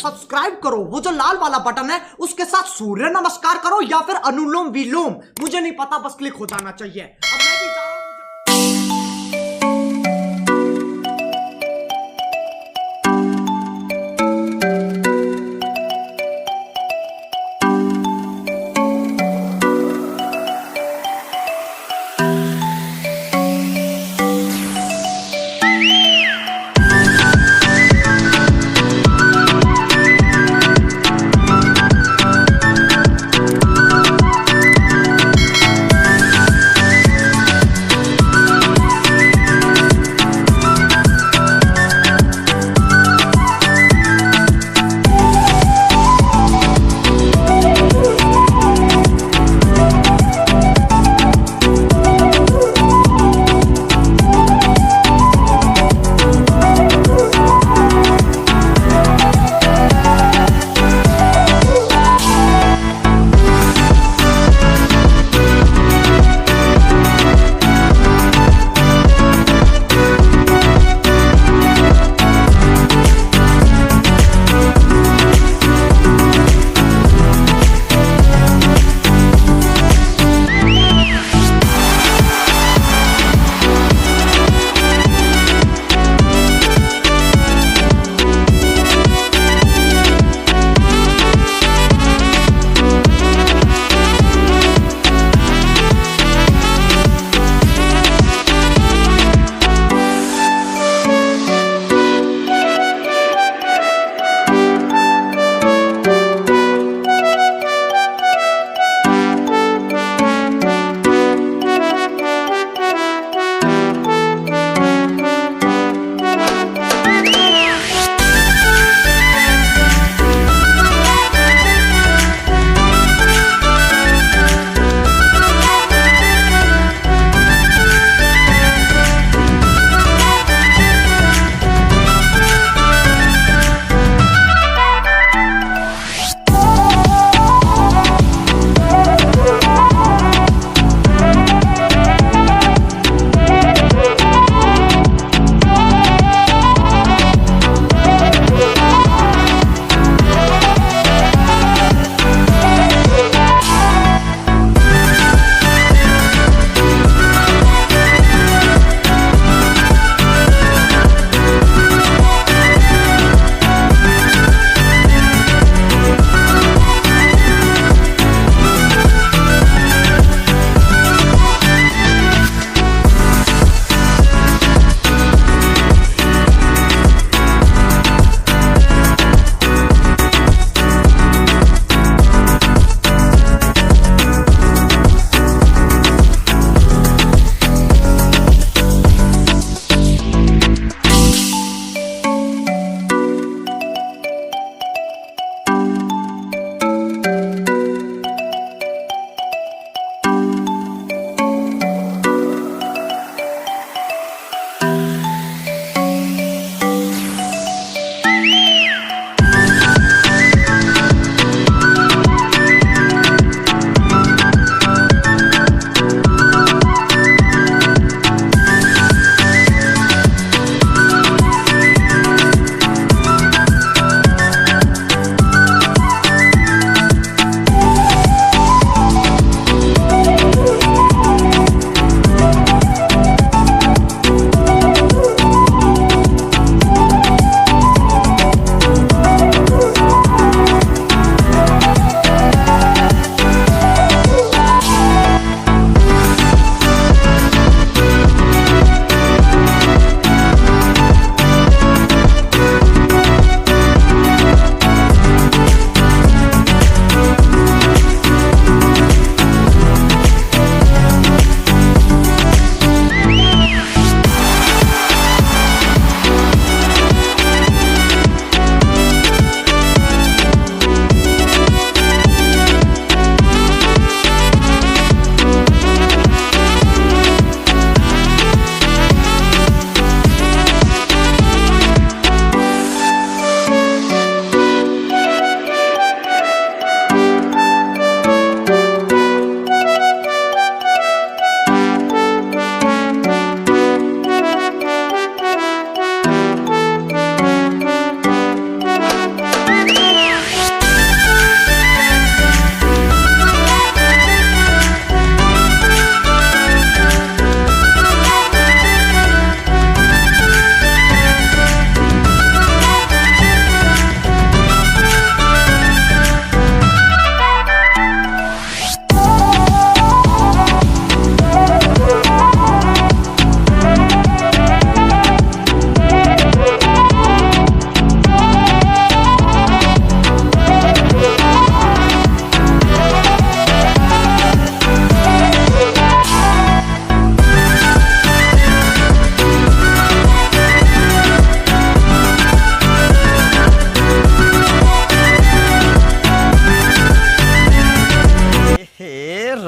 Subscribe करो, वो जो लाल वाला बटन है उसके साथ सूर्य नमस्कार करो या फिर अनुलोम विलोम, मुझे नहीं पता, बस क्लिक हो जाना चाहिए। अब मैं भी जा रहा हूं।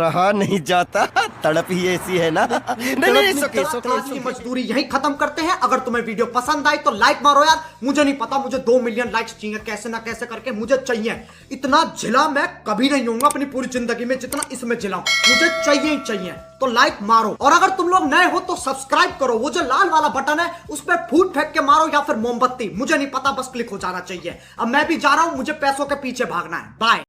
रहा नहीं जाता, तड़प ही ऐसी है ना। नहीं सुके आज की मजदूरी यही खत्म करते हैं। अगर तुम्हें वीडियो पसंद आई तो लाइक मारो यार। मुझे नहीं पता, मुझे 2 मिलियन लाइक्स चाहिए, कैसे ना कैसे करके मुझे चाहिए। इतना झिला मैं कभी नहीं होऊंगा अपनी पूरी जिंदगी में जितना इसमें झिला, मुझे चाहिए ही चाहिए। तो लाइक मारो, और अगर तुम लोग नए हो तो सब्सक्राइब करो। वो जो लाल वाला बटन है उस पर फूट फेंक के मारो या फिर मोमबत्ती, मुझे नहीं पता, बस क्लिक हो जाना चाहिए। अब मैं भी जा रहा हूं, मुझे पैसों के पीछे भागना है। बाय।